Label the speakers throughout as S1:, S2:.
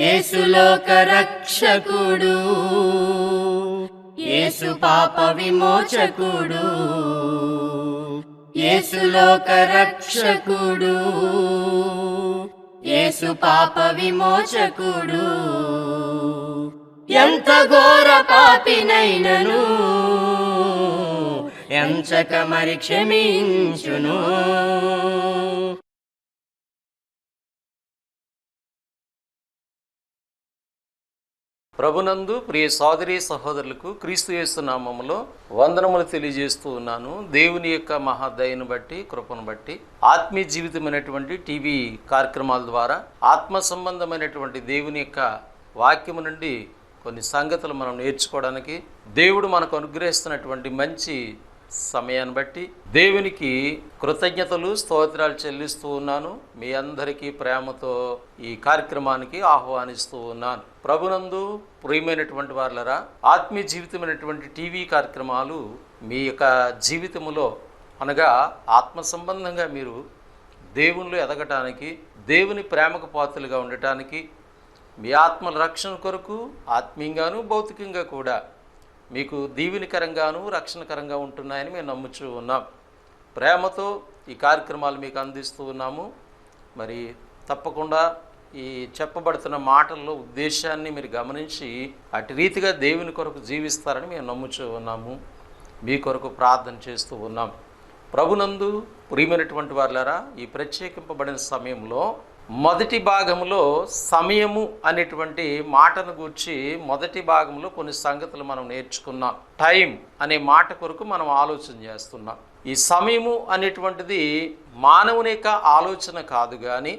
S1: యేసు లోక రక్షకుడు, యేసు పాప విమోచకుడు, యేసు లోక రక్షకుడు, యేసు పాప విమోచకుడు. ఎంత ఘోర పాపినైనను ఎంచక మరి క్షమించును.
S2: ప్రభునందు ప్రియ సోదరి సహోదరులకు క్రీస్తు యేసు నామములో వందనములు తెలియజేస్తూ ఉన్నాను. దేవుని యొక్క మహాదయను బట్టి, కృపను బట్టి ఆత్మీయ జీవితమైనటువంటి టీవీ కార్యక్రమాల ద్వారా ఆత్మ సంబంధమైనటువంటి దేవుని యొక్క వాక్యము నుండి కొన్ని సంగతులు మనం నేర్చుకోవడానికి దేవుడు మనకు అనుగ్రహిస్తున్నటువంటి మంచి సమయాన్ని బట్టి దేవునికి కృతజ్ఞతలు స్తోత్రాలు చెల్లిస్తూ ఉన్నాను. మీ అందరికీ ప్రేమతో ఈ కార్యక్రమానికి ఆహ్వానిస్తూ ఉన్నాను. ప్రభునందు ప్రియమైనటువంటి వారులరా, ఆత్మీయ జీవితమైనటువంటి టీవీ కార్యక్రమాలు మీ యొక్క జీవితములో అనగా ఆత్మ సంబంధంగా మీరు దేవునిలో ఎదగటానికి, దేవుని ప్రేమకు పాత్రలుగా ఉండటానికి, మీ ఆత్మల రక్షణ కొరకు ఆత్మీయంగాను భౌతికంగా కూడా మీకు దీవెనకరంగాను రక్షణకరంగా ఉంటున్నాయని మేము నమ్ముచూ ఉన్నాం. ప్రేమతో ఈ కార్యక్రమాలు మీకు అందిస్తూ ఉన్నాము. మరి తప్పకుండా ఈ చెప్పబడుతున్న మాటల్లో ఉద్దేశాన్ని మీరు గమనించి అటు రీతిగా దేవుని కొరకు జీవిస్తారని మేము నమ్ముచూ ఉన్నాము. మీ కొరకు ప్రార్థన చేస్తూ ఉన్నాం. ప్రభునందు ప్రియమైనటువంటి వారులారా, ఈ ప్రత్యేకింపబడిన సమయంలో మొదటి భాగంలో సమయము అనేటువంటి మాటను గూర్చి మొదటి భాగంలో కొన్ని సంగతులు మనం నేర్చుకున్నాం. టైం అనే మాట కొరకు మనం ఆలోచన చేస్తున్నాం. ఈ సమయము అనేటువంటిది మానవుని యొక్క ఆలోచన కాదు, కానీ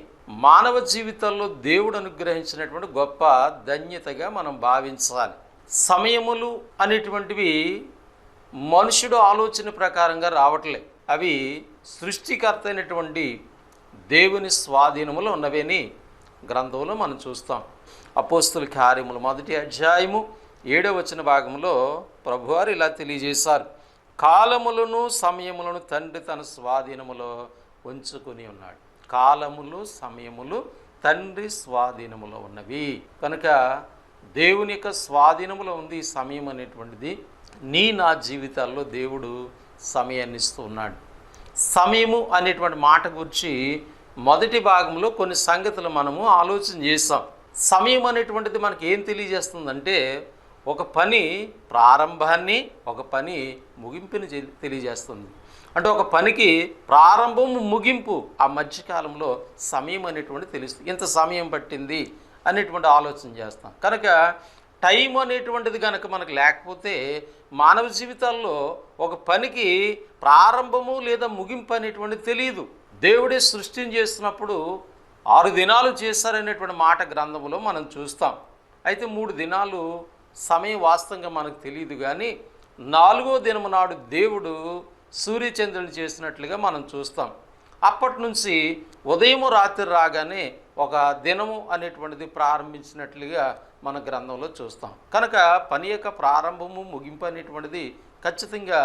S2: మానవ జీవితంలో దేవుడు అనుగ్రహించినటువంటి గొప్ప ధన్యతగా మనం భావించాలి. సమయములు అనేటువంటివి మనుషుడు ఆలోచన ప్రకారంగా రావట్లే, అవి సృష్టికర్త అయినటువంటి దేవుని స్వాధీనములో ఉన్నవేని గ్రంథంలో మనం చూస్తాం. అపోస్తుల కార్యములు 1వ అధ్యాయము 7వ వచన భాగంలో ప్రభువారు ఇలా తెలియజేశారు: కాలములను సమయములను తండ్రి తన స్వాధీనములో ఉంచుకుని ఉన్నాడు. కాలములు సమయములు తండ్రి స్వాధీనములో ఉన్నవి కనుక దేవుని యొక్క స్వాధీనములో ఉంది ఈ సమయం అనేటువంటిది. నా జీవితాల్లో దేవుడు సమయాన్ని ఇస్తూ ఉన్నాడు. సమయము అనేటువంటి మాట గురించి మొదటి భాగంలో కొన్ని సంగతులు మనము ఆలోచన చేసాం. సమయం అనేటువంటిది మనకి ఏం తెలియజేస్తుందంటే, ఒక పని ప్రారంభాన్ని, ఒక పని ముగింపుని తెలియజేస్తుంది. అంటే ఒక పనికి ప్రారంభము ముగింపు ఆ మధ్యకాలంలో సమయం అనేటువంటి తెలుస్తుంది. ఇంత సమయం పట్టింది అనేటువంటి ఆలోచన చేస్తాం. కనుక టైం అనేటువంటిది కనుక మనకు లేకపోతే మానవ జీవితాల్లో ఒక పనికి ప్రారంభము లేదా ముగింపు అనేటువంటిది తెలియదు. దేవుడే సృష్టిని చేస్తున్నప్పుడు 6 దినాలు చేశారనేటువంటి మాట గ్రంథంలో మనం చూస్తాం. అయితే 3 దినాలు సమయం వాస్తవంగా మనకు తెలియదు, కానీ 4వ దినము నాడు దేవుడు సూర్యచంద్రుని చేసినట్లుగా మనం చూస్తాం. అప్పటి నుంచి ఉదయము రాత్రి రాగానే ఒక దినము అనేటువంటిది ప్రారంభించినట్లుగా మన గ్రంథంలో చూస్తాం. కనుక పని యొక్క ప్రారంభము ముగింపు అనేటువంటిది ఖచ్చితంగా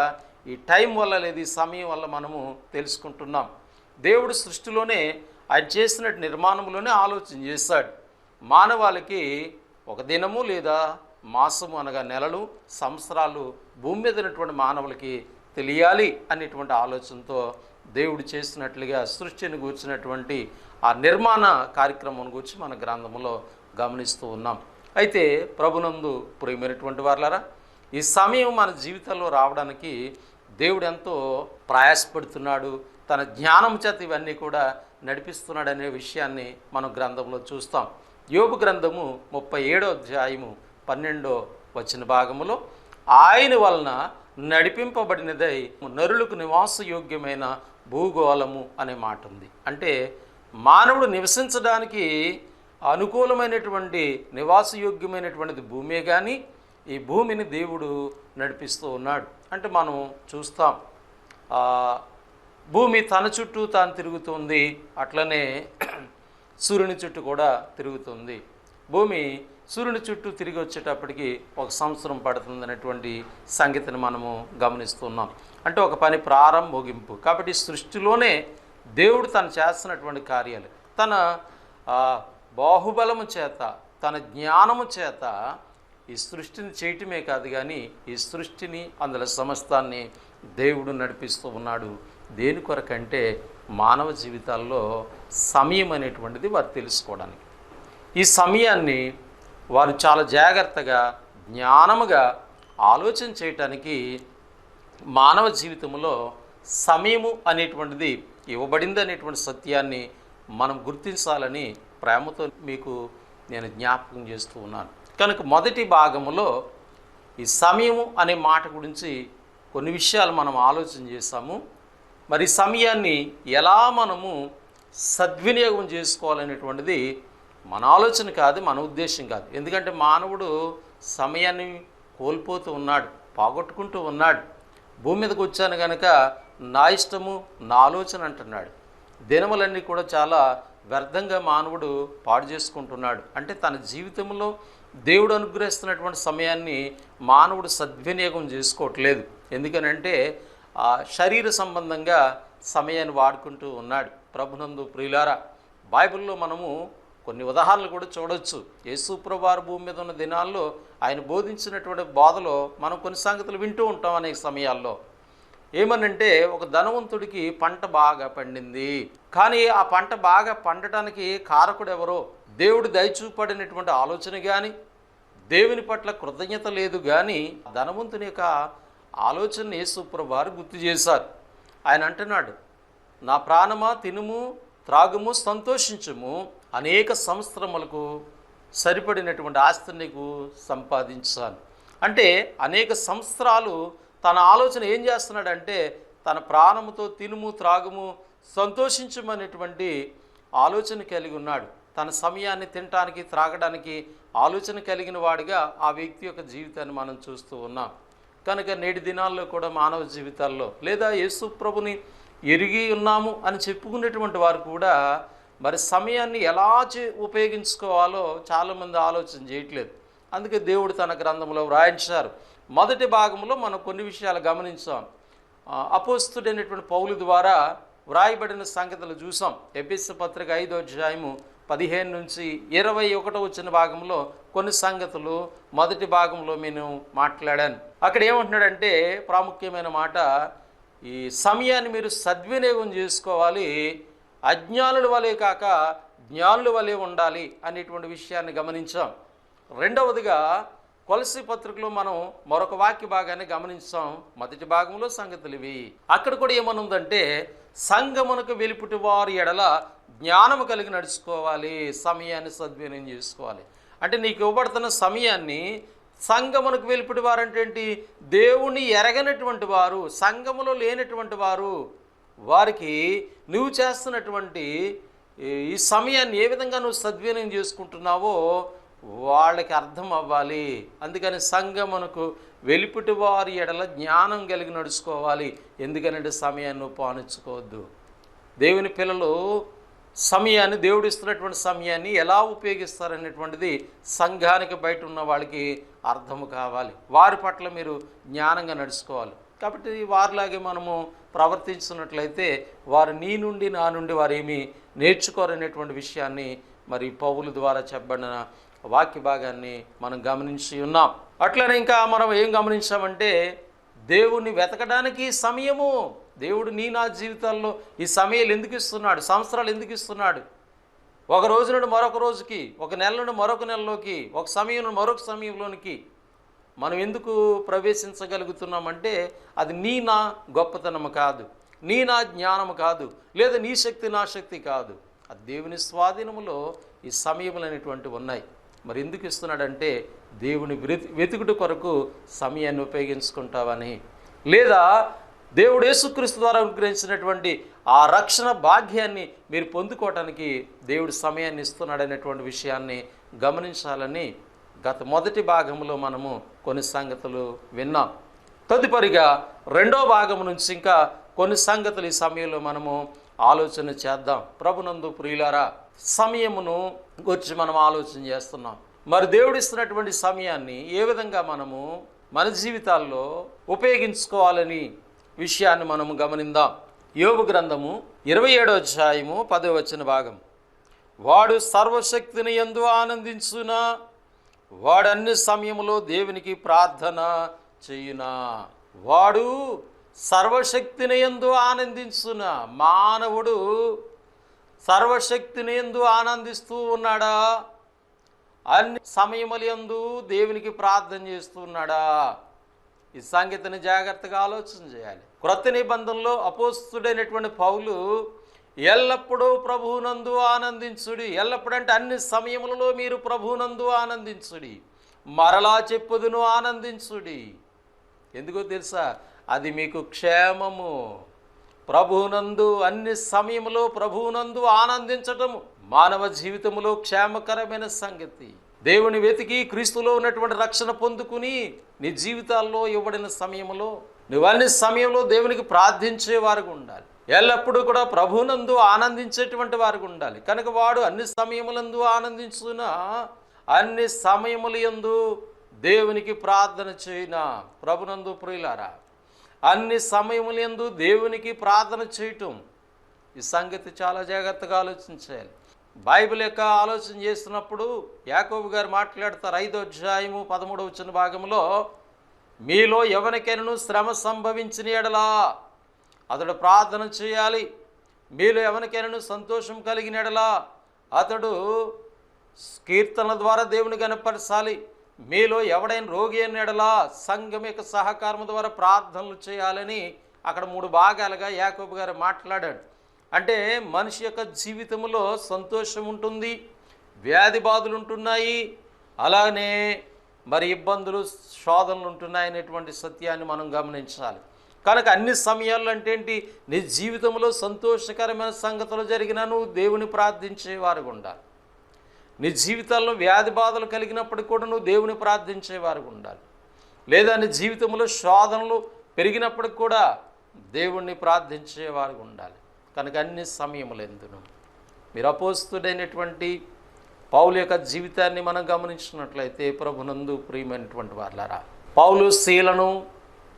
S2: ఈ టైం వల్ల లేదు, ఈ సమయం వల్ల మనము తెలుసుకుంటున్నాం. దేవుడు సృష్టిలోనే ఆయన చేసిన నిర్మాణంలోనే ఆలోచన చేశాడు. మానవాళికి ఒక దినము లేదా మాసము అనగా నెలలు, సంవత్సరాలు భూమి మీద ఉన్నటువంటి మానవులకి తెలియాలి అనేటువంటి ఆలోచనతో దేవుడు చేసినట్లుగా సృష్టిని గూర్చినటువంటి ఆ నిర్మాణ కార్యక్రమం గురించి మన గ్రంథంలో గమనిస్తూ ఉన్నాం. అయితే ప్రభునందు ప్రియమైనటువంటి వారులారా, ఈ సమయం మన జీవితంలో రావడానికి దేవుడు ఎంతో ప్రయాసపడుతున్నాడు. తన జ్ఞానం చేత ఇవన్నీ కూడా నడిపిస్తున్నాడు అనే విషయాన్ని మనం గ్రంథంలో చూస్తాం. యోబు గ్రంథము 37వ అధ్యాయము 12వ వచన భాగములో ఆయన వలన నడిపింపబడినదై నరులకు నివాసయోగ్యమైన భూగోళము అనే మాట ఉంది. అంటే మానవుడు నివసించడానికి అనుకూలమైనటువంటి నివాసయోగ్యమైనటువంటిది భూమే, కానీ ఈ భూమిని దేవుడు నడిపిస్తూ ఉన్నాడు. అంటే మనం చూస్తాం, భూమి తన చుట్టూ తాను తిరుగుతుంది, అట్లనే సూర్యుని చుట్టూ కూడా తిరుగుతుంది. భూమి సూర్యుని చుట్టూ తిరిగి వచ్చేటప్పటికి 1 సంవత్సరం పడుతుంది అనేటువంటి సంగతిని మనము గమనిస్తున్నాం. అంటే ఒక పని ప్రారంభం ముగింపు. కాబట్టి సృష్టిలోనే దేవుడు తను చేస్తున్నటువంటి కార్యాలు తన బాహుబలము చేత తన జ్ఞానము చేత ఈ సృష్టిని చేయటమే కాదు కానీ ఈ సృష్టిని అందులో సమస్తాన్ని దేవుడు నడిపిస్తూ ఉన్నాడు. దేని కొరకంటే మానవ జీవితాల్లో సమయం అనేటువంటిది వారు తెలుసుకోవడానికి. ఈ సమయాన్ని వారు చాలా జాగ్రత్తగా జ్ఞానముగా ఆలోచన చేయటానికి మానవ జీవితంలో సమయము అనేటువంటిది ఇవ్వబడింది అనేటువంటి సత్యాన్ని మనం గుర్తించాలని ప్రేమతో మీకు నేను జ్ఞాపకం చేస్తూ ఉన్నాను. కనుక మొదటి భాగములో ఈ సమయము అనే మాట గురించి కొన్ని విషయాలు మనం ఆలోచన చేస్తాము. మరి సమయాన్ని ఎలా మనము సద్వినియోగం చేసుకోవాలనేటువంటిది మన ఆలోచన కాదు, మన ఉద్దేశం కాదు. ఎందుకంటే మానవుడు సమయాన్ని కోల్పోతూ ఉన్నాడు, పోగొట్టుకుంటూ ఉన్నాడు. భూమి మీదకి వచ్చాను కనుక నా ఇష్టము నా ఆలోచన అంటున్నాడు. దినములన్నీ కూడా చాలా వ్యర్థంగా మానవుడు పాడు చేసుకుంటున్నాడు. అంటే తన జీవితంలో దేవుడు అనుగ్రహిస్తున్నటువంటి సమయాన్ని మానవుడు సద్వినియోగం చేసుకోవట్లేదు. ఎందుకనంటే శరీర సంబంధంగా సమయాన్ని వాడుకుంటూ ఉన్నాడు. ప్రభునందు ప్రియులారా, బైబిల్లో మనము కొన్ని ఉదాహరణలు కూడా చూడవచ్చు. యేసుప్రభువు వారు భూమి మీద ఉన్న దినాల్లో ఆయన బోధించినటువంటి బోధలో మనం కొన్ని సంగతులు వింటూ ఉంటాం. అనేక సమయాల్లో ఏమనంటే, ఒక ధనవంతుడికి పంట బాగా పండింది, కానీ ఆ పంట బాగా పండటానికి కారకుడు ఎవరో దేవుడు దయచూపడినటువంటి ఆలోచన కానీ దేవుని పట్ల కృతజ్ఞత లేదు. కానీ ధనవంతుని యొక్క ఆలోచన యేసుప్రభువు వారు గుర్తు చేశారు. ఆయన అంటున్నాడు, నా ప్రాణమా తినుము త్రాగుము సంతోషించుము, అనేక సంవత్సరములకు సరిపడినటువంటి ఆస్తిని నీకు సంపాదించాను. అంటే అనేక సంవత్సరాలు తన ఆలోచన ఏం చేస్తున్నాడంటే, తన ప్రాణముతో తినుము త్రాగుము సంతోషించమనేటువంటి ఆలోచన కలిగి ఉన్నాడు. తన సమయాన్ని తినటానికి త్రాగడానికి ఆలోచన కలిగిన వాడిగా ఆ వ్యక్తి యొక్క జీవితాన్ని మనం చూస్తూ ఉన్నాం. కనుక నేటి దినాల్లో కూడా మానవ జీవితాల్లో లేదా యేసు ప్రభుని ఎరిగి ఉన్నాము అని చెప్పుకునేటువంటి వారు కూడా మరి సమయాన్ని ఎలా ఉపయోగించుకోవాలో చాలామంది ఆలోచన చేయట్లేదు. అందుకే దేవుడు తన గ్రంథంలో వ్రాయించారు. మొదటి భాగంలో మనం కొన్ని విషయాలు గమనించాం. అపోస్తుడైనటువంటి పౌలు ద్వారా వ్రాయబడిన సంగతులు చూసాం. ఎఫెసీ పత్రిక 5వ అధ్యాయము 15 నుంచి 21 వచ్చిన భాగంలో కొన్ని సంగతులు మొదటి భాగంలో నేను మాట్లాడాను. అక్కడ ఏమంటున్నాడంటే, ప్రాముఖ్యమైన మాట, ఈ సమయాన్ని మీరు సద్వినియోగం చేసుకోవాలి, అజ్ఞానుల వలె కాక జ్ఞానుల వలె ఉండాలి అనేటువంటి విషయాన్ని గమనించాం. రెండవదిగా కొలస్సీ పత్రికలో మనం మరొక వాక్య భాగాన్ని గమనించాం. మొదటి భాగంలో సంగతులు ఇవి. అక్కడ కూడా ఏమనుందంటే, సంఘమునకు వెలుపుటి వారి ఎడల జ్ఞానము కలిగి నడుచుకోవాలి, సమయాన్ని సద్వినియోగం చేసుకోవాలి. అంటే నీకు ఇవ్వబడుతున్న సమయాన్ని సంఘమునకు వెలుపుటి వారు అంటే ఏంటి? దేవుణ్ణి ఎరగనటువంటి వారు, సంఘములో లేనటువంటి వారు, వారికి నువ్వు చేస్తున్నటువంటి ఈ సమయాన్ని ఏ విధంగా నువ్వు సద్వినియోగం చేసుకుంటున్నావో వాళ్ళకి అర్థం అవ్వాలి. అందుకని సంఘమునకు వెలుపుటి వారి ఎడల జ్ఞానం కలిగి నడుచుకోవాలి. ఎందుకనంటే సమయాన్ని నువ్వు పానించుకోవద్దు. దేవుని పిల్లలు సమయాన్ని, దేవుడు ఇస్తున్నటువంటి సమయాన్ని ఎలా ఉపయోగిస్తారనేటువంటిది సంఘానికి బయట ఉన్న వాళ్ళకి అర్థము కావాలి. వారి పట్ల మీరు జ్ఞానంగా నడుచుకోవాలి. కాబట్టి వారిలాగే మనము ప్రవర్తించినట్లయితే వారు నీ నుండి నా నుండి వారు ఏమీ నేర్చుకోరనేటువంటి విషయాన్ని మరి పౌలు ద్వారా చెప్పబడిన వాక్య భాగాన్ని మనం గమనించి ఉన్నాం. అట్లనే ఇంకా మనం ఏం గమనించామంటే, దేవుణ్ణి వెతకడానికి సమయము. దేవుడు నీ నా జీవితాల్లో ఈ సమయాలు ఎందుకు ఇస్తున్నాడు, సంవత్సరాలు ఎందుకు ఇస్తున్నాడు? ఒక రోజు నుండి మరొక రోజుకి, ఒక నెల నుండి మరొక నెలలోకి, ఒక సమయం నుండి మరొక సమయంలోనికి మనం ఎందుకు ప్రవేశించగలుగుతున్నామంటే, అది నీ నా గొప్పతనము కాదు, నీ నా జ్ఞానము కాదు, లేదా నీ శక్తి నా శక్తి కాదు. అది దేవుని స్వాధీనములో ఈ సమయములు అనేటువంటివి ఉన్నాయి. మరి ఎందుకు ఇస్తున్నాడంటే, దేవుని వెతుకుట కొరకు సమయాన్ని ఉపయోగించుకుంటావని, లేదా దేవుడు యేసుక్రీస్తు ద్వారా అనుగ్రహించినటువంటి ఆ రక్షణ భాగ్యాన్ని మీరు పొందుకోవటానికి దేవుడు సమయాన్ని ఇస్తున్నాడనేటువంటి విషయాన్ని గమనించాలని గత మొదటి భాగంలో మనము కొన్ని సంగతులు విన్నాం. తదుపరిగా రెండో భాగం నుంచి ఇంకా కొన్ని సంగతులు ఈ సమయంలో మనము ఆలోచన చేద్దాం. ప్రభునందు ప్రియులారా, సమయమును గురించి మనం ఆలోచన చేస్తున్నాం. మరి దేవుడు ఇస్తున్నటువంటి సమయాన్ని ఏ విధంగా మనము మన జీవితాల్లో ఉపయోగించుకోవాలని విషయాన్ని మనము గమనిద్దాం. యోబు గ్రంథము 27వ అధ్యాయము 10వ వచన భాగం. వాడు సర్వశక్తిని యందు ఆనందించునా, వాడు అన్ని సమయంలో దేవునికి ప్రార్థన చేయునా. వాడు సర్వశక్తిని యందు ఆనందించునా. మానవుడు సర్వశక్తిని యందు ఆనందిస్తూ ఉన్నాడా? అన్ని సమయముల యందు దేవునికి ప్రార్థన చేస్తూ ఉన్నాడా? ఈ సంగతిని జాగ్రత్తగా ఆలోచన చేయాలి. క్రొత్త నిబంధనలో అపోస్తుడైనటువంటి పౌలు ఎల్లప్పుడూ ప్రభువునందు ఆనందించుడి, ఎల్లప్పుడంటే అన్ని సమయములలో మీరు ప్రభువునందు ఆనందించుడి, మరలా చెప్పుదును ఆనందించుడి. ఎందుకో తెలుసా? అది మీకు క్షేమము. ప్రభువునందు అన్ని సమయములో ప్రభువునందు ఆనందించటము మానవ జీవితంలో క్షేమకరమైన సంగతి. దేవుని వెతికి క్రీస్తులో ఉన్నటువంటి రక్షణ పొందుకుని నీ జీవితాల్లో ఇవ్వబడిన సమయంలో నువ్వు అన్ని సమయంలో దేవునికి ప్రార్థించేవారుగా ఉండాలి. ఎల్లప్పుడూ కూడా ప్రభువునందు ఆనందించేటువంటి వారుగా ఉండాలి. కనుక వాడు అన్ని సమయములందు ఆనందించునా, అన్ని సమయములందు దేవునికి ప్రార్థన చేయునా. ప్రభునందు ప్రియులారా, అన్ని సమయములందు దేవునికి ప్రార్థన చేయటం, ఈ సంగతి చాలా జాగ్రత్తగా ఆలోచించాలి. బైబిల్ యొక్క ఆలోచన చేస్తున్నప్పుడు యాకోబు గారు మాట్లాడతారు 5వ అధ్యాయము 13వ భాగంలో, మీలో ఎవరికైనా శ్రమ సంభవించిన ఎడలా అతడు ప్రార్థన చేయాలి, మీలో ఎవరికైనా సంతోషం కలిగిన ఎడలా అతడు కీర్తనల ద్వారా దేవుని కనపరచాలి, మీలో ఎవడైనా రోగి అయిన ఎడలా సంఘం యొక్క సహకారం ద్వారా ప్రార్థనలు చేయాలని అక్కడ 3 భాగాలుగా యాకోబు గారు మాట్లాడాడు. అంటే మనిషి యొక్క జీవితంలో సంతోషం ఉంటుంది, వ్యాధి బాధలు ఉంటున్నాయి, అలానే మరి ఇబ్బందులు శోధనలు ఉంటున్నాయి అనేటువంటి సత్యాన్ని మనం గమనించాలి. కనుక అన్ని సమయాల్లో అంటే ఏంటి? నీ జీవితంలో సంతోషకరమైన సంగతులు జరిగినా నువ్వు దేవుని ప్రార్థించేవారుగా ఉండాలి. నీ జీవితాల్లో వ్యాధి బాధలు కలిగినప్పటికీ కూడా నువ్వు దేవుని ప్రార్థించేవారుగా ఉండాలి. లేదా నీ జీవితంలో శోధనలు పెరిగినప్పటికి కూడా దేవుణ్ణి ప్రార్థించేవారుగా ఉండాలి. కనుక అన్ని సమయములందును మీరు అపోస్తుడైనటువంటి పౌలు యొక్క జీవితాన్ని మనం గమనించినట్లయితే ప్రభునందు ప్రియమైనటువంటి వారులారా, పౌలు శీలను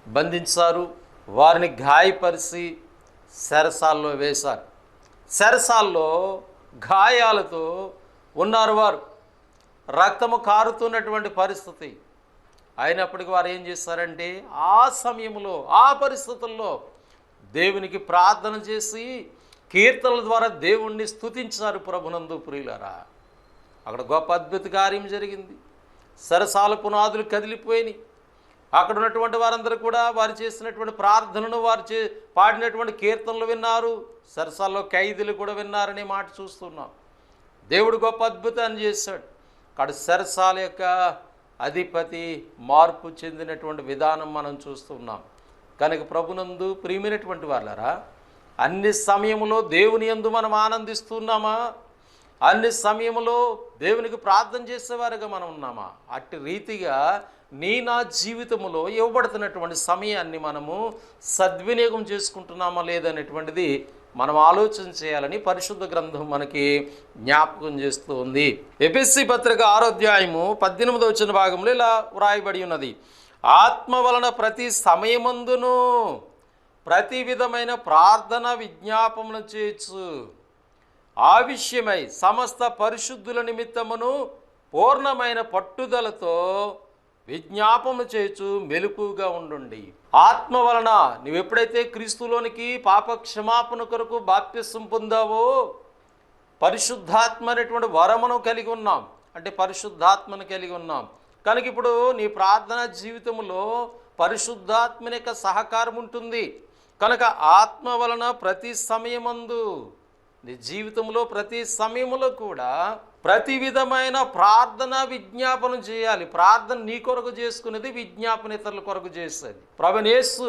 S2: బంధించారు, వారిని గాయపరిచి చెరసాల్లో వేశారు. చెరసాల్లో గాయాలతో ఉన్నారు వారు, రక్తము కారుతున్నటువంటి పరిస్థితి. అయినప్పటికీ వారు ఏం చేశారంటే ఆ సమయంలో ఆ పరిస్థితుల్లో దేవునికి ప్రార్థన చేసి కీర్తనల ద్వారా దేవుణ్ణి స్తుతించారు. ప్రభునందు ప్రియులారా, అక్కడ గొప్ప అద్భుత కార్యం జరిగింది. సరసాల పునాదులు కదిలిపోయినాయి. అక్కడ ఉన్నటువంటి వారందరూ కూడా వారు చేసినటువంటి ప్రార్థనను, వారు పాడినటువంటి కీర్తనలు విన్నారు. సరసాల్లో ఖైదీలు కూడా విన్నారనే మాట చూస్తున్నాం. దేవుడు గొప్ప అద్భుతాన్ని చేశాడు. అక్కడ సరసాల యొక్క అధిపతి మార్పు చెందినటువంటి విధానం మనం చూస్తున్నాం. కనుక ప్రభునందు ప్రియమైనటువంటి వాళ్ళరా, అన్ని సమయంలో దేవుని యందు మనం ఆనందిస్తున్నామా? అన్ని సమయంలో దేవునికి ప్రార్థన చేసేవారుగా మనం ఉన్నామా? అట్టి రీతిగా నా జీవితంలో ఇవ్వబడుతున్నటువంటి సమయాన్ని మనము సద్వినియోగం చేసుకుంటున్నామా లేదనేటువంటిది మనం ఆలోచన చేయాలని పరిశుద్ధ గ్రంథం మనకి జ్ఞాపకం చేస్తూ ఉంది. ఎఫెసీ పత్రిక 6వ అధ్యాయము 18వ భాగంలో ఇలా వ్రాయబడి ఉన్నది, ఆత్మ వలన ప్రతి సమయమందును ప్రతి విధమైన ప్రార్థన విజ్ఞాపములు చేయొచ్చు, ఆ విషయమై సమస్త పరిశుద్ధుల నిమిత్తమును పూర్ణమైన పట్టుదలతో విజ్ఞాపములు చేయొచ్చు, మెలకుగా ఉండండి. ఆత్మ వలన నువ్వు ఎప్పుడైతే క్రీస్తులోనికి పాప క్షమాపణ కొరకు బాప్తిసం పొందావో పరిశుద్ధాత్మ అనేటువంటి వరమును కలిగి ఉన్నాం, అంటే పరిశుద్ధాత్మను కలిగి ఉన్నాం. కనుక ఇప్పుడు నీ ప్రార్థనా జీవితంలో పరిశుద్ధాత్మ యొక్క సహకారం ఉంటుంది. కనుక ఆత్మ వలన ప్రతి సమయమందు నీ జీవితంలో ప్రతి సమయంలో కూడా ప్రతి విధమైన ప్రార్థన విజ్ఞాపన చేయాలి. ప్రార్థన నీ కొరకు చేసుకునేది, విజ్ఞాపన ఇతరుల కొరకు చేసేది. ప్రభువైన యేసు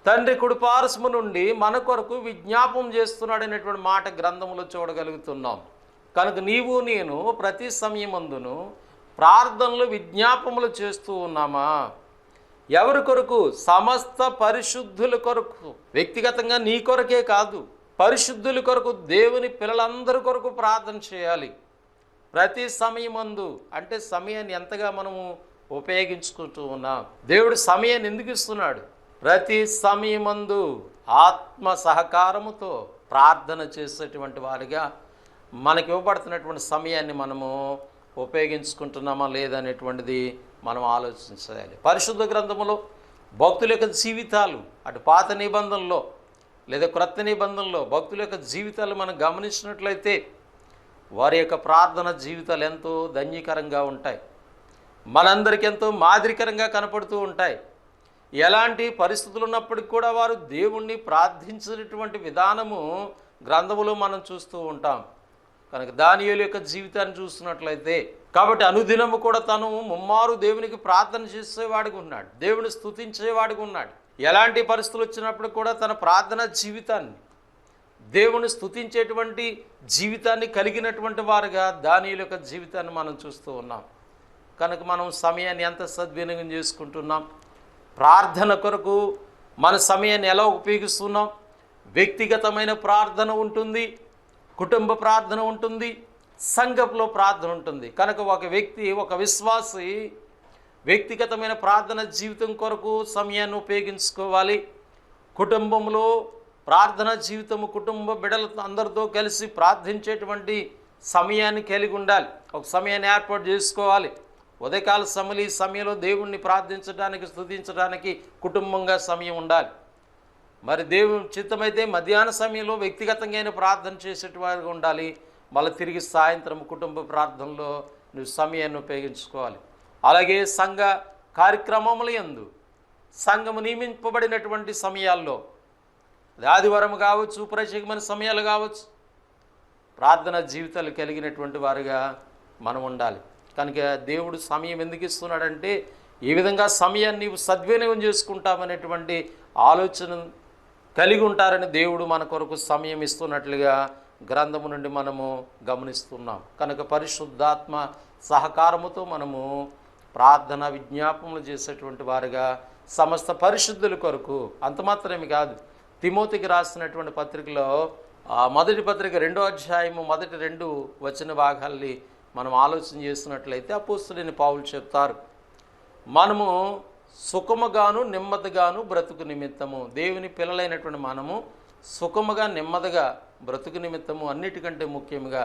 S2: తండ్రి కుడిపార్శ్వము నుండి మన కొరకు విజ్ఞాపం చేస్తున్నాడు అనేటువంటి మాట గ్రంథంలో చూడగలుగుతున్నాం. కనుక నీవు నేను ప్రతి సమయమందును ప్రార్థనలు విజ్ఞాపములు చేస్తూ ఉన్నామా? ఎవరి కొరకు? సమస్త పరిశుద్ధుల కొరకు. వ్యక్తిగతంగా నీ కొరకే కాదు, పరిశుద్ధుల కొరకు, దేవుని పిల్లలందరి కొరకు ప్రార్థన చేయాలి ప్రతి సమయమందు. అంటే సమయాన్ని ఎంతగా మనము ఉపయోగించుకుంటూ ఉన్నాం. దేవుడు సమయాన్ని ఎందుకు ఇస్తున్నాడు? ప్రతి సమయమందు ఆత్మ సహకారముతో ప్రార్థన చేసేటువంటి వారిగా మనకి ఇవ్వబడుతున్నటువంటి సమయాన్ని మనము ఉపయోగించుకుంటున్నామా లేదనేటువంటిది మనం ఆలోచించాలి. పరిశుద్ధ గ్రంథములో భక్తుల యొక్క జీవితాలు, అటు పాత నిబంధనలో లేదా క్రొత్త నిబంధనలో భక్తుల యొక్క జీవితాలు మనం గమనించినట్లయితే వారి యొక్క ప్రార్థన జీవితాలు ఎంతో ధన్యకరంగా ఉంటాయి, మనందరికీ ఎంతో మాదిరికరంగా కనపడుతూ ఉంటాయి. ఎలాంటి పరిస్థితులు ఉన్నప్పటికీ కూడా వారు దేవుణ్ణి ప్రార్థించినటువంటి విధానము గ్రంథములో మనం చూస్తూ ఉంటాం. కనుక దానియేలు యొక్క జీవితాన్ని చూస్తున్నట్లయితే, కాబట్టి అనుదినము కూడా తను ముమ్మారు దేవునికి ప్రార్థన చేసేవాడిగా ఉన్నాడు, దేవుని స్తుతించేవాడిగా ఉన్నాడు. ఎలాంటి పరిస్థితులు వచ్చినప్పుడు కూడా తన ప్రార్థన జీవితాన్ని, దేవుని స్తుతించేటువంటి జీవితాన్ని కలిగినటువంటి వారుగా దానియేలు యొక్క జీవితాన్ని మనం చూస్తూ ఉన్నాం. కనుక మనం సమయాన్ని ఎంత సద్వినియోగం చేసుకుంటున్నాం, ప్రార్థన కొరకు మన సమయాన్ని ఎలా ఉపయోగిస్తున్నాం? వ్యక్తిగతమైన ప్రార్థన ఉంటుంది, కుటుంబ ప్రార్థన ఉంటుంది, సంఘంలో ప్రార్థన ఉంటుంది. కనుక ఒక వ్యక్తి, ఒక విశ్వాసి వ్యక్తిగతమైన ప్రార్థన జీవితం కొరకు సమయాన్ని ఉపయోగించుకోవాలి. కుటుంబంలో ప్రార్థన జీవితము, కుటుంబ బిడ్డలతో అందరితో కలిసి ప్రార్థించేటువంటి సమయాన్ని కలిగి ఉండాలి. ఒక సమయాన్ని ఏర్పాటు చేసుకోవాలి. ఉదయకాల సమయంలో ఈ సమయంలో దేవుణ్ణి ప్రార్థించడానికి, స్తుతించడానికి కుటుంబంగా సమయం ఉండాలి. మరి దేవుని చిత్తమైతే మధ్యాహ్న సమయంలో వ్యక్తిగతంగా ప్రార్థన చేసేటివారుగా ఉండాలి. మళ్ళీ తిరిగి సాయంత్రం కుటుంబ ప్రార్థనలో నువ్వు సమయాన్ని ఉపయోగించుకోవాలి. అలాగే సంఘ కార్యక్రమముల యందు సంఘము నియమింపబడినటువంటి సమయాల్లో, ఆదివారం కావచ్చు, ప్రత్యేకమైన సమయాలు కావచ్చు, ప్రార్థన జీవితాలు కలిగినటువంటి వారుగా మనం ఉండాలి. కనుక దేవుడు సమయం ఎందుకు ఇస్తున్నాడంటే ఏ విధంగా సమయాన్ని నీవు సద్వినియోగం చేసుకుంటామనేటువంటి ఆలోచన కలిగి ఉంటారని దేవుడు మన కొరకు సమయం ఇస్తున్నట్లుగా గ్రంథము నుండి మనము గమనిస్తున్నాం. కనుక పరిశుద్ధాత్మ సహకారముతో మనము ప్రార్థన విజ్ఞాపనలు చేసేటువంటి వారుగా సమస్త పరిశుద్ధుల కొరకు, అంత మాత్రమే కాదు, తిమోతికి రాసినటువంటి పత్రికలో మొదటి పత్రిక 2వ అధ్యాయము మొదటి 2 వచన భాగాల్ని మనం ఆలోచన చేస్తున్నట్లయితే అపోస్తలుడైన పౌలు చెప్తారు, మనము సుఖముగాను నెమ్మదిగాను బ్రతుకు నిమిత్తము, దేవుని పిల్లలైనటువంటి మనము సుఖముగా నెమ్మదిగా బ్రతుకు నిమిత్తము, అన్నిటికంటే ముఖ్యంగా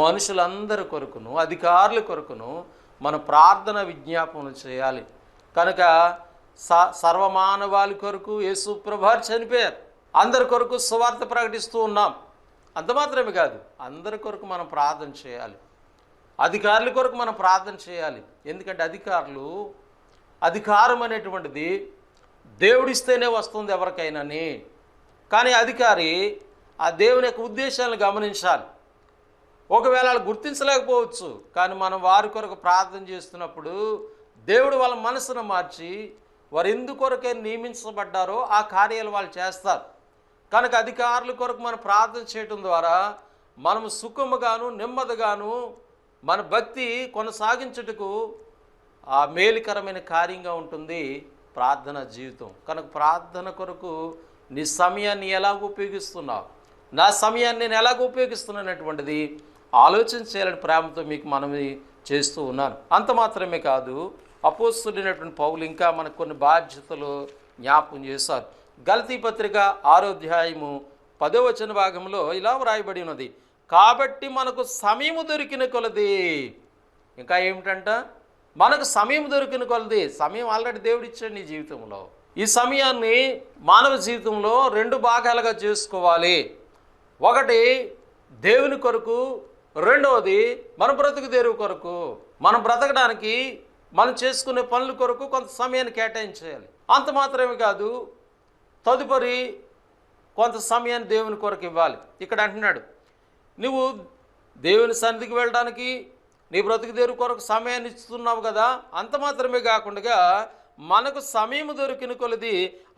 S2: మనుషులందరి కొరకును, అధికారుల కొరకును మన ప్రార్థన విజ్ఞాపనలు చేయాలి. కనుక సర్వమానవాళి కొరకు యేసు ప్రభువారు చనిపోయారు, అందరి కొరకు సువార్త ప్రకటిస్తూ ఉన్నాం. అంత మాత్రమే కాదు, అందరి కొరకు మనం ప్రార్థన చేయాలి. అధికారుల కొరకు మనం ప్రార్థన చేయాలి. ఎందుకంటే అధికారం అనేటువంటిది దేవుడిస్తేనే వస్తుంది ఎవరికైనాని. కానీ అధికారి ఆ దేవుని యొక్క ఉద్దేశాలను గమనించాలి. ఒకవేళ వాళ్ళు గుర్తించలేకపోవచ్చు, కానీ మనం వారి కొరకు ప్రార్థన చేస్తున్నప్పుడు దేవుడు వాళ్ళ మనసును మార్చి వారు ఎందుకొరకే నియమించబడ్డారో ఆ కార్యాలు వాళ్ళు చేస్తారు. కనుక అధికారుల కొరకు మనం ప్రార్థన చేయటం ద్వారా మనము సుఖముగాను నెమ్మదిగాను మన భక్తి కొనసాగించుటకు ఆ మేలుకరమైన కార్యంగా ఉంటుంది ప్రార్థన జీవితం. కనుక ప్రార్థన కొరకు నీ సమయాన్ని ఎలాగ ఉపయోగిస్తున్నావు, నా సమయాన్ని నేను ఎలాగ ఉపయోగిస్తున్నానటువంటిది ఆలోచన చేయాలని ప్రేమతో మీకు మనవి చేస్తూ ఉన్నాను. అంత మాత్రమే కాదు, అపోస్తలుడైనటువంటి పౌలు ఇంకా మనకు కొన్ని బాధ్యతలు జ్ఞాపకం చేశారు. గలతీ పత్రిక 6వ అధ్యాయము 10వ వచన భాగంలో ఇలా వ్రాయబడి ఉన్నది, కాబట్టి మనకు సమయము దొరికిన కొలది. ఇంకా ఏమిటంట, మనకు సమయం దొరికిన కొలది. సమయం ఆల్రెడీ దేవుడు ఇచ్చాడు నీ జీవితంలో. ఈ సమయాన్ని మానవ జీవితంలో 2 భాగాలుగా చేసుకోవాలి. ఒకటి దేవుని కొరకు, రెండవది మన బ్రతుకు తెరువు కొరకు. మనం బ్రతకడానికి మనం చేసుకునే పనుల కొరకు కొంత సమయాన్ని కేటాయించేయాలి. అంత మాత్రమే కాదు, తదుపరి కొంత సమయాన్ని దేవుని కొరకు ఇవ్వాలి. ఇక్కడ అంటున్నాడు, నువ్వు దేవుని సన్నిధికి వెళ్ళడానికి నీ బ్రతుకు తెరువు కొరకు సమయాన్ని ఇస్తున్నావు కదా. అంత మాత్రమే కాకుండా మనకు సమయం దొరికిన కొలది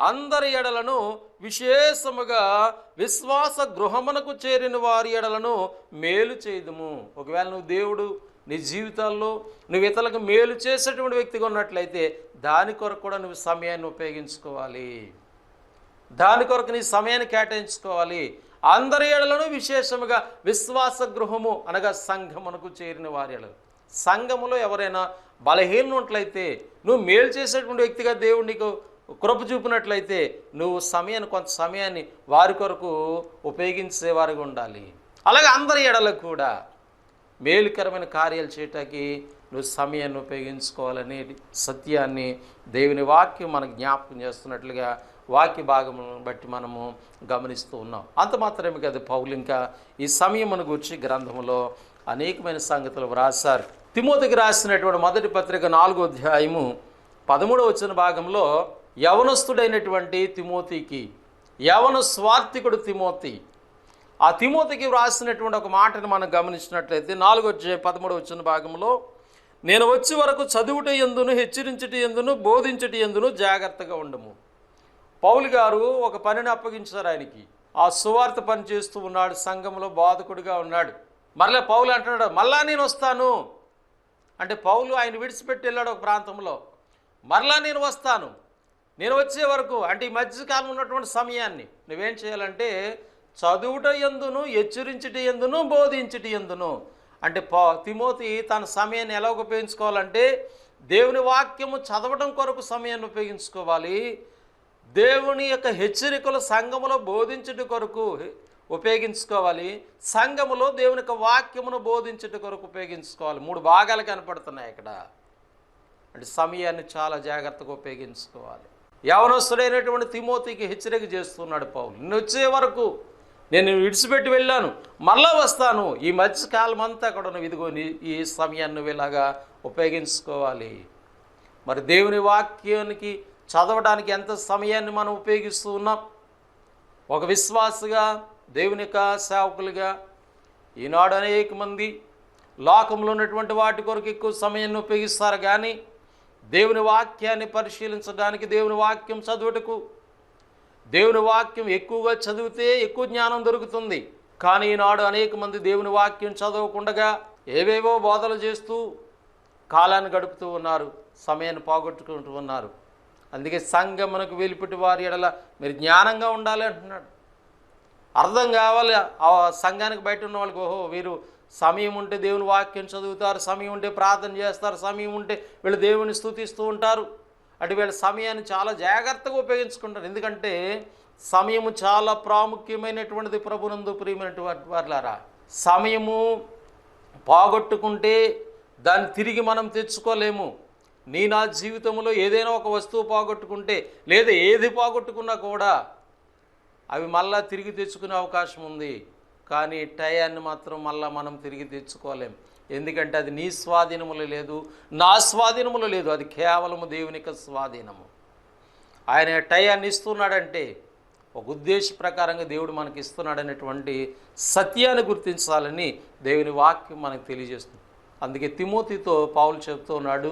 S2: అందరి ఎడలను, విశేషముగా విశ్వాస గృహమునకు చేరిన వారి ఎడలను మేలు చేయుదుము. ఒకవేళ నువ్వు దేవుడు నీ జీవితాల్లో నువ్వు ఇతరులకు మేలు చేసేటువంటి వ్యక్తిగా ఉన్నట్లయితే దాని కొరకు కూడా నువ్వు సమయాన్ని ఉపయోగించుకోవాలి. దాని కొరకు నీ సమయాన్ని కేటాయించుకోవాలి. అందరి ఎడలను, విశేషముగా విశ్వాస గృహము అనగా సంఘమునకు చేరిన వారి ఎడలు. సంఘములో ఎవరైనా బలహీనట్లయితే, నువ్వు మేలు చేసేటువంటి వ్యక్తిగా దేవుడు నీకు కృప చూపినట్లయితే నువ్వు కొంత సమయాన్ని వారి కొరకు ఉపయోగించేవారుగా ఉండాలి. అలాగే అందరి ఎడల కూడా మేలుకరమైన కార్యాలు చేయటానికి నువ్వు సమయాన్ని ఉపయోగించుకోవాలనే సత్యాన్ని దేవుని వాక్యం మనకు జ్ఞాపకం చేస్తున్నట్లుగా వాక్య భాగములను బట్టి మనము గమనిస్తూ ఉన్నాం. అంత మాత్రమే కదా, పౌలు ఇంకా ఈ సమయమును గురించి గ్రంథంలో అనేకమైన సంగతులు వ్రాసారు. తిమోతికి రాసినటువంటి మొదటి పత్రిక 4వ అధ్యాయము 13వ వచన భాగంలో యవనస్తుడైనటువంటి తిమోతికి, యవన స్వార్థికుడు తిమోతి, ఆ తిమోతికి వ్రాసినటువంటి ఒక మాటను మనం గమనించినట్లయితే 4వ అధ్యాయం 13వ వచన భాగంలో, నేను వచ్చే వరకు చదువుట యందును హెచ్చరించుట యందును బోధించుట యందును జాగ్రత్తగా ఉండము. పౌలు గారు ఒక పనిని అప్పగించారు ఆయనకి. ఆ సువార్త పని చేస్తూ ఉన్నాడు, సంఘంలో బోధకుడిగా ఉన్నాడు. మరలా పౌలు అంటున్నాడు, మళ్ళా నేను వస్తాను అంటే, పౌలు ఆయన విడిచిపెట్టి వెళ్ళాడు ఒక ప్రాంతంలో. మరలా నేను వస్తాను, నేను వచ్చే వరకు అంటే ఈ మధ్యకాలం ఉన్నటువంటి సమయాన్ని నువ్వేం చేయాలంటే చదువుట యందును హెచ్చరించుట యందును బోధించుట యందును అంటే తిమోతి తన సమయాన్ని ఎలా ఉపయోగించుకోవాలంటే దేవుని వాక్యము చదవడం కొరకు సమయాన్ని ఉపయోగించుకోవాలి. దేవుని యొక్క హెచ్చరికలు సంఘములో బోధించుట కొరకు ఉపయోగించుకోవాలి. సంఘములో దేవుని యొక్క వాక్యమును బోధించుట కొరకు ఉపయోగించుకోవాలి. 3 భాగాలు కనపడుతున్నాయి ఇక్కడ. అంటే సమయాన్ని చాలా జాగ్రత్తగా ఉపయోగించుకోవాలి. యవనస్తుడైనటువంటి తిమోతికి హెచ్చరిక చేస్తున్నాడు పౌలు, నేను వచ్చే వరకు నేను విడిచిపెట్టి వెళ్ళాను, మళ్ళా వస్తాను, ఈ మధ్యకాలం అంతా కూడా నువ్వు ఇదిగో ఈ సమయాన్ని నువ్వు ఇలాగా ఉపయోగించుకోవాలి. మరి దేవుని వాక్యానికి చదవడానికి ఎంత సమయాన్ని మనం ఉపయోగిస్తూ ఉన్నాం? ఒక విశ్వాసగా, దేవుని యొక్క సేవకులుగా ఈనాడు అనేక మంది లోకంలో ఉన్నటువంటి వాటి కొరకు ఎక్కువ సమయాన్ని ఉపయోగిస్తారు, కానీ దేవుని వాక్యాన్ని పరిశీలించడానికి, దేవుని వాక్యం చదువుటకు, దేవుని వాక్యం ఎక్కువగా చదివితే ఎక్కువ జ్ఞానం దొరుకుతుంది. కానీ ఈనాడు అనేక మంది దేవుని వాక్యం చదవకుండా ఏవేవో బోధలు చేస్తూ కాలాన్ని గడుపుతూ ఉన్నారు, సమయాన్ని పోగొట్టుకుంటూ ఉన్నారు. అందుకే సంఘమునకు వెలిపిటి వారి ఎడల మీరు జ్ఞానంగా ఉండాలి అంటున్నాడు. అర్థం కావాలి ఆ సంఘానికి బయట ఉన్న వాళ్ళకి, ఓహో వీరు సమయం ఉంటే దేవుని వాక్యం చదువుతారు, సమయం ఉంటే ప్రార్థన చేస్తారు, సమయం ఉంటే వీళ్ళు దేవుని స్తుతిస్తూ ఉంటారు. అంటే వీళ్ళ సమయాన్ని చాలా జాగ్రత్తగా ఉపయోగించుకుంటారు. ఎందుకంటే సమయము చాలా ప్రాముఖ్యమైనటువంటిది ప్రభునందు ప్రియమైనటువంటి వారులారా. సమయము పోగొట్టుకుంటే దాన్ని తిరిగి మనం తెచ్చుకోలేము. నా జీవితంలో ఏదైనా ఒక వస్తువు పోగొట్టుకుంటే, లేదా ఏది పోగొట్టుకున్నా కూడా అవి మళ్ళా తిరిగి తెచ్చుకునే అవకాశం ఉంది. కానీ టయాన్ని మాత్రం మళ్ళీ మనం తిరిగి తెచ్చుకోలేం. ఎందుకంటే అది నీ స్వాధీనములో లేదు, నా స్వాధీనములో లేదు, అది కేవలము దేవుని యొక్క స్వాధీనము. ఆయన టయాన్ని ఇస్తున్నాడంటే ఒక ఉద్దేశ ప్రకారంగా దేవుడు మనకి ఇస్తున్నాడనేటువంటి సత్యాన్ని గుర్తించాలని దేవుని వాక్యం మనకు తెలియజేస్తుంది. అందుకే తిమోతితో పౌలు చెప్తూ ఉన్నాడు,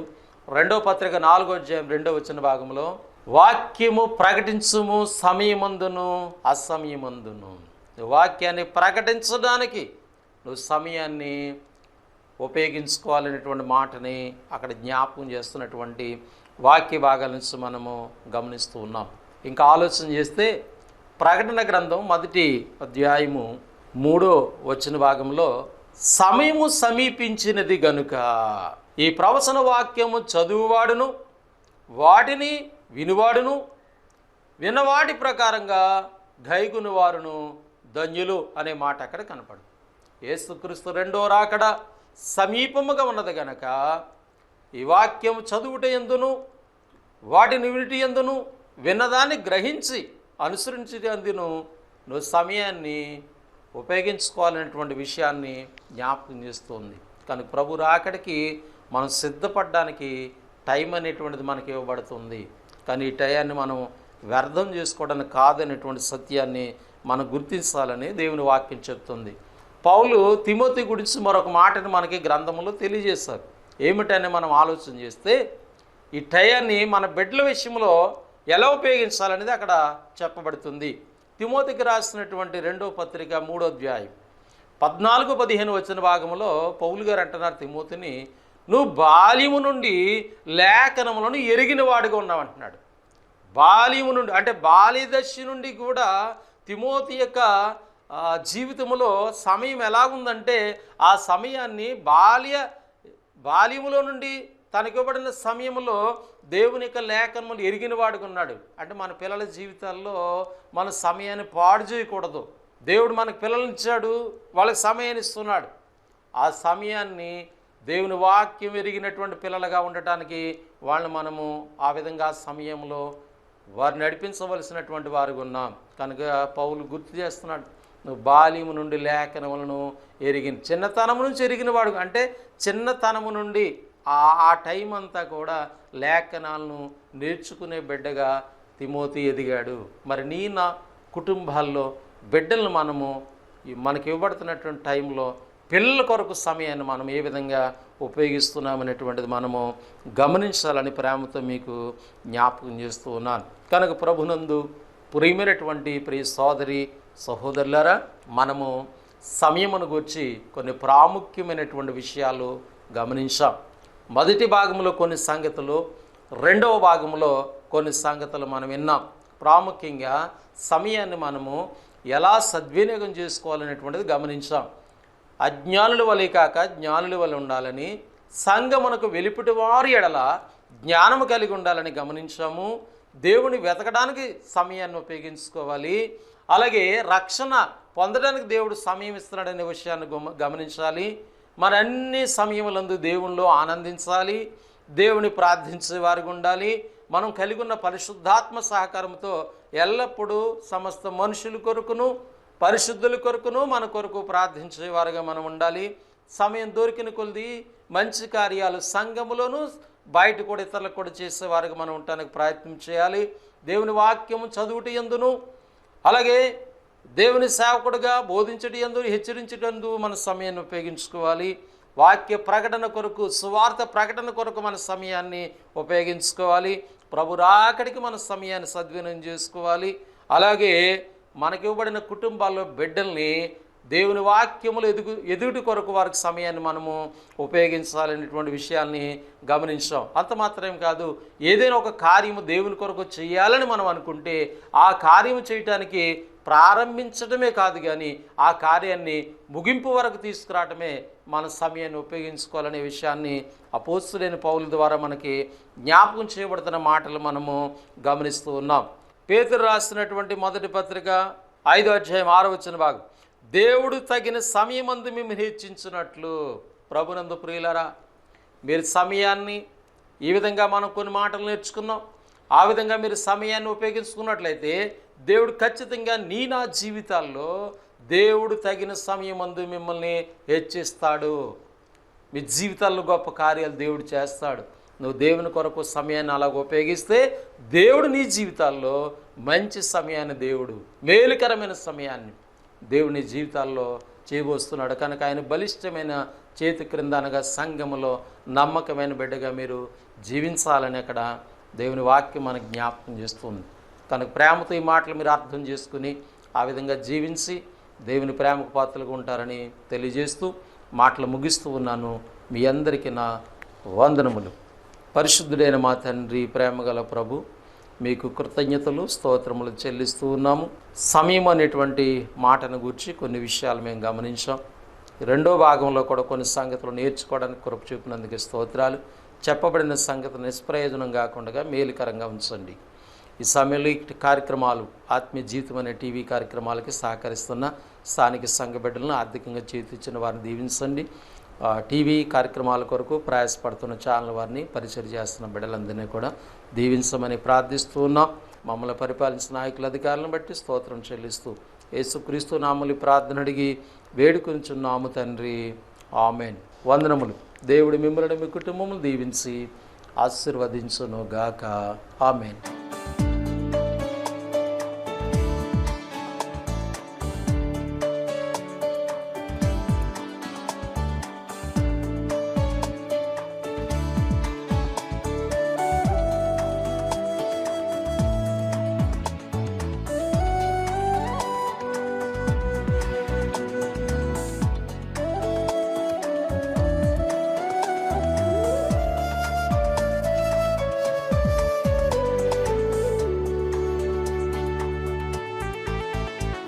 S2: 2వ పత్రిక 4వ అధ్యాయం 2వ వచన భాగంలో, వాక్యము ప్రకటించుము సమయమందును అసమయమందును. వాక్యాన్ని ప్రకటించడానికి నువ్వు సమయాన్ని ఉపయోగించుకోవాలనేటువంటి మాటని అక్కడ జ్ఞాపకం చేస్తున్నటువంటి వాక్య భాగాల నుంచి మనము గమనిస్తూ ఉన్నాం. ఇంకా ఆలోచన చేస్తే ప్రకటన గ్రంథం 1వ అధ్యాయము 3వ వచన భాగంలో, సమయము సమీపించినది గనుక ఈ ప్రవచన వాక్యము చదువువాడును వాటిని వినువాడును విన్నవాటి ప్రకారంగా గైగుని వారును ధన్యులు అనే మాట అక్కడ కనపడు. యేసుక్రీస్తు 2వ రాకడ సమీపముగా ఉన్నది గనక ఈ వాక్యం చదువుట యందును వాటిని వినుట యందును విన్నదాన్ని గ్రహించి అనుసరించి అందును నువ్వు సమయాన్ని ఉపయోగించుకోవాలనేటువంటి విషయాన్ని జ్ఞాపకం చేస్తుంది. కనుక ప్రభు రాకడికి మనం సిద్ధపడడానికి టైం అనేటువంటిది మనకి ఇవ్వబడుతుంది. కానీ ఈ టయాన్ని మనం వ్యర్థం చేసుకోవడానికి కాదనేటువంటి సత్యాన్ని మనం గుర్తించాలని దేవుని వాక్యం చెప్తుంది. పౌలు తిమోతి గురించి మరొక మాటను మనకి గ్రంథంలో తెలియజేశారు. ఏమిటని మనం ఆలోచన చేస్తే, ఈ టయాన్ని మన బిడ్డల విషయంలో ఎలా ఉపయోగించాలనేది అక్కడ చెప్పబడుతుంది. తిమోతికి రాసినటువంటి 2వ పత్రిక 3వ అధ్యాయం 14-15 వచన భాగంలో పౌలు గారు అంటున్నారు తిమోతిని, నువ్వు బాల్యము నుండి లేఖనములను ఎరిగిన వాడిగా ఉన్నావంటున్నాడు. బాల్యము నుండి అంటే బాల్యదశ నుండి కూడా తిమోతి యొక్క జీవితంలో సమయం ఎలాగుందంటే, ఆ సమయాన్ని బాల్యములో నుండి తనకు ఇవ్వబడిన సమయంలో దేవుని యొక్క లేఖనములు ఎరిగిన వాడుకున్నాడు. అంటే మన పిల్లల జీవితాల్లో మన సమయాన్ని పాడు చేయకూడదు. దేవుడు మనకు పిల్లల్ని ఇచ్చాడు, వాళ్ళకి సమయాన్ని ఇస్తున్నాడు. ఆ సమయాన్ని దేవుని వాక్యం ఎరిగినటువంటి పిల్లలుగా ఉండటానికి వాళ్ళని మనము ఆ విధంగా సమయంలో వారు నడిపించవలసినటువంటి వారుగా ఉన్నాం. కనుక పౌలు గుర్తు చేస్తున్నాడు, నువ్వు బాల్యము నుండి లేఖనములను ఎరిగిన, చిన్నతనము నుంచి ఎరిగిన వాడు అంటే చిన్నతనము నుండి ఆ టైం అంతా కూడా లేఖనాలను నేర్చుకునే బిడ్డగా తిమోతి ఎదిగాడు. మరి నా కుటుంబాల్లో బిడ్డలను మనము మనకి ఇవ్వబడుతున్నటువంటి టైంలో పిల్లల కొరకు సమయాన్ని మనం ఏ విధంగా ఉపయోగిస్తున్నామనేటువంటిది మనము గమనించాలని ప్రేమతో మీకు జ్ఞాపకం చేస్తూ ఉన్నాను. కనుక ప్రభునందు ప్రియమైనటువంటి ప్రియ సోదరి సహోదరులారా, మనము సమయమును గురించి కొన్ని ప్రాముఖ్యమైనటువంటి విషయాలు గమనించాం. మొదటి భాగంలో కొన్ని సంగతులు, రెండవ భాగంలో కొన్ని సంగతులు మనం విన్నాం. ప్రాముఖ్యంగా సమయాన్ని మనము ఎలా సద్వినియోగం చేసుకోవాలనేటువంటిది గమనించాం. అజ్ఞానుల వలె కాక జ్ఞానుల వలె ఉండాలని, సంఘమునకు వెలుపటి వారి ఎడల జ్ఞానము కలిగి ఉండాలని గమనించాము. దేవుని వెతకడానికి సమయాన్ని ఉపయోగించుకోవాలి. అలాగే రక్షణ పొందడానికి దేవుడు సమయం ఇస్తున్నాడనే విషయాన్ని గమనించాలి. మన అన్ని సమయములందు దేవునిలో ఆనందించాలి, దేవుని ప్రార్థించే వారికి ఉండాలి. మనం కలిగి ఉన్న పరిశుద్ధాత్మ సహకారంతో ఎల్లప్పుడూ సమస్త మనుషుల కొరకును పరిశుద్ధుల కొరకును మన కొరకు ప్రార్థించేవారుగా మనం ఉండాలి. సమయం దొరికిన కొలది మంచి కార్యాలు సంఘములోను బయట కూడా ఇతరులకు కూడా చేసేవారుగా మనం ఉండటానికి ప్రయత్నం చేయాలి. దేవుని వాక్యము చదువుటి యందును, అలాగే దేవుని సేవకుడుగా బోధించటి యందు, హెచ్చరించటందు మన సమయాన్ని ఉపయోగించుకోవాలి. వాక్య ప్రకటన కొరకు, సువార్త ప్రకటన కొరకు మన సమయాన్ని ఉపయోగించుకోవాలి. ప్రభు రాకడికి మన సమయాన్ని సద్వినియోగం చేసుకోవాలి. అలాగే మనకి ఇవ్వబడిన కుటుంబాల్లో బిడ్డల్ని దేవుని వాక్యములు ఎదుటి కొరకు వారికి సమయాన్ని మనము ఉపయోగించాలనేటువంటి విషయాల్ని గమనించాం. అంత మాత్రం కాదు, ఏదైనా ఒక కార్యము దేవుని కొరకు చేయాలని మనం అనుకుంటే ఆ కార్యము చేయటానికి ప్రారంభించడమే కాదు, కానీ ఆ కార్యాన్ని ముగింపు వరకు తీసుకురావటమే మన సమయాన్ని ఉపయోగించుకోవాలనే విషయాన్ని అపోస్తలుడైన పౌలు ద్వారా మనకి జ్ఞాపకం చేయబడుతున్న మాటలు మనము గమనిస్తూ ఉన్నాం. పేతురు రాసినటువంటి మొదటి పత్రిక 5వ అధ్యాయం 6వ వచన భాగం, దేవుడు తగిన సమయమందు మేము హెచ్చించినట్లు. ప్రభునందు ప్రియులారా, మీరు సమయాన్ని ఈ విధంగా మనం కొన్ని మాటలు నేర్చుకున్నాం. ఆ విధంగా మీరు సమయాన్ని ఉపయోగించుకున్నట్లయితే దేవుడు ఖచ్చితంగా నా జీవితాల్లో దేవుడు తగిన సమయమందు మిమ్మల్ని హెచ్చిస్తాడు. మీ జీవితాల్లో గొప్ప కార్యాలు దేవుడు చేస్తాడు. నువ్వు దేవుని కొరకు సమయాన్ని అలాగ ఉపయోగిస్తే దేవుడు నీ జీవితాల్లో మంచి సమయాన్ని, దేవుడు మేలుకరమైన సమయాన్ని దేవుని జీవితాల్లో చేయబోస్తున్నాడు. కనుక ఆయన బలిష్టమైన చేతి క్రింద అనగా సంఘములో నమ్మకమైన బిడ్డగా మీరు జీవించాలని అక్కడ దేవుని వాక్యం మనకు జ్ఞాపకం చేస్తుంది. కనుక ప్రేమతో ఈ మాటలు మీరు అర్థం చేసుకుని ఆ విధంగా జీవించి దేవుని ప్రేమకు పాత్రలుగా ఉంటారని తెలియజేస్తూ మాటలు ముగిస్తూ ఉన్నాను. మీ అందరికీ నా వందనములు. పరిశుద్ధుడైన మా తండ్రి, ప్రేమగల ప్రభు, మీకు కృతజ్ఞతలు స్తోత్రములు చెల్లిస్తూ ఉన్నాము. సమయం అనేటువంటి మాటను గురించి కొన్ని విషయాలు మేము గమనించాం. రెండో భాగంలో కూడా కొన్ని సంగతులు నేర్చుకోవడానికి కృప చూపినందుకు స్తోత్రాలు. చెప్పబడిన సంగతి నిష్ప్రయోజనం కాకుండా మేలుకరంగా ఉంచండి. ఈ సమయంలో ఈ కార్యక్రమాలు, ఆత్మీయ జీవితం అనే టీవీ కార్యక్రమాలకి సహకరిస్తున్న స్థానిక సంఘ బిడ్డలను ఆర్థికంగా చేతిచ్చిన వారిని దీవించండి. టీవీ కార్యక్రమాల కొరకు ప్రయాసపడుతున్న ఛానల్ వారిని, పరిచయం చేస్తున్న బిడ్డలందరినీ కూడా దీవించమని ప్రార్థిస్తూ ఉన్నాం. మమ్మల్ని పరిపాలించిన నాయకుల అధికారులను బట్టి స్తోత్రం చెల్లిస్తూ యేసుక్రీస్తు నామములు ప్రార్థన అడిగి వేడుకొనుచున్నాము తండ్రి, ఆమెన్. వందనములు. దేవుడు మిమ్మల్ని, మీ కుటుంబములు దీవించి ఆశీర్వదించును గాక. ఆమెన్.